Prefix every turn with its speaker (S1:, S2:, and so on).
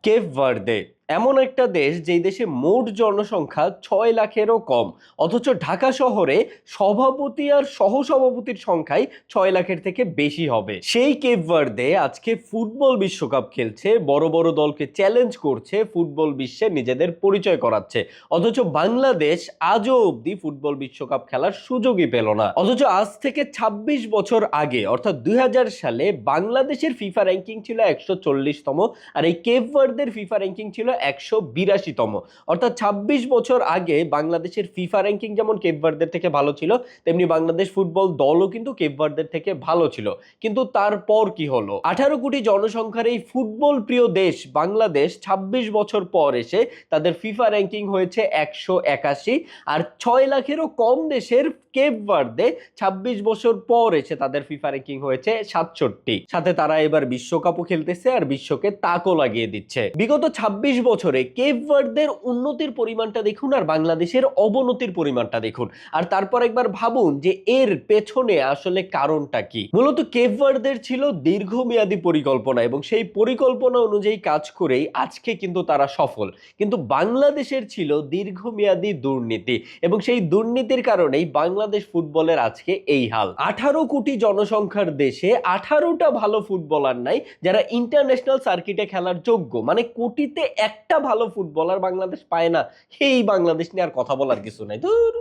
S1: Cape Verde এমন একটা দেশ যেই দেশে মোট জনসংখ্যা 6 লাখেরও কম, অথচ ঢাকা শহরে সভাপতি আর সহসভাপতির সংখ্যাই 6 লাখের থেকে বেশি হবে। সেই কেপ ভার্দে আজকে ফুটবল বিশ্বকাপ খেলছে, বড় বড় দলকে চ্যালেঞ্জ করছে, ফুটবল বিশ্বে নিজেদের পরিচয় করাচ্ছে। অথচ বাংলাদেশ আজও অবধি ফুটবল বিশ্বকাপ খেলার সুযোগই পেল না। অথচ আজ থেকে ২৬ বছর আগে অর্থাৎ ২০০০ সালে বাংলাদেশের ফিফা র্যাঙ্কিং ছিল ১৪০তম, আর এই কেপ ভার্দের ফিফা র্যাঙ্কিং ছিল ১৮২তম। অর্থাৎ ২৬ বছর আগে বাংলাদেশের ফিফা র্যাঙ্কিং যেমন কেপ ভার্দের থেকে ভালো ছিল, তেমনি বাংলাদেশ ফুটবল দলও কিন্তু কেপ ভার্দের থেকে ভালো ছিল। কিন্তু তারপর কি হলো? ১৮ কোটি জনসংখ্যার এই ফুটবল প্রিয় দেশ বাংলাদেশ ২৬ বছর পর এসে তাদের ফিফা র্যাঙ্কিং হয়েছে ১৮১, আর ৬ লাখেরও কম দেশের কেপ ভার্দে ২৬ বছর পর এসে তাদের ফিফা র্যাঙ্কিং হয়েছে ৬৭। সাথে তারা এবার বিশ্বকাপও খেলতেছে আর বিশ্বকে তাকও লাগিয়ে দিচ্ছে। বিগত ২৬ বছরে কেপ ভার্দের উন্নতির পরিমাণটা দেখুন আর বাংলাদেশের অবনতির পরিমাণটা দেখুন, আর তারপর একবার ভাবুন যে এর পেছনে আসলে কারণটা কি। মূলত কেপ ভার্দের ছিল দীর্ঘমেয়াদী পরিকল্পনা এবং সেই পরিকল্পনা অনুযায়ী কাজ করেই আজকে কিন্তু তারা সফল। কিন্তু বাংলাদেশের ছিল দীর্ঘমেয়াদী দুর্নীতি এবং সেই দুর্নীতির কারণেই বাংলাদেশ ফুটবলের আজকে এই হাল। ১৮ কোটি জনসংখ্যার দেশে ১৮টা ভালো ফুটবলার নাই যারা ইন্টারন্যাশনাল সার্কিটে খেলার যোগ্য। মানে কোটিতে একটা ভালো ফুটবলার বাংলাদেশ পায় না। এই বাংলাদেশ নিয়ে আর কথা বলার কিছু নাই। ধুর।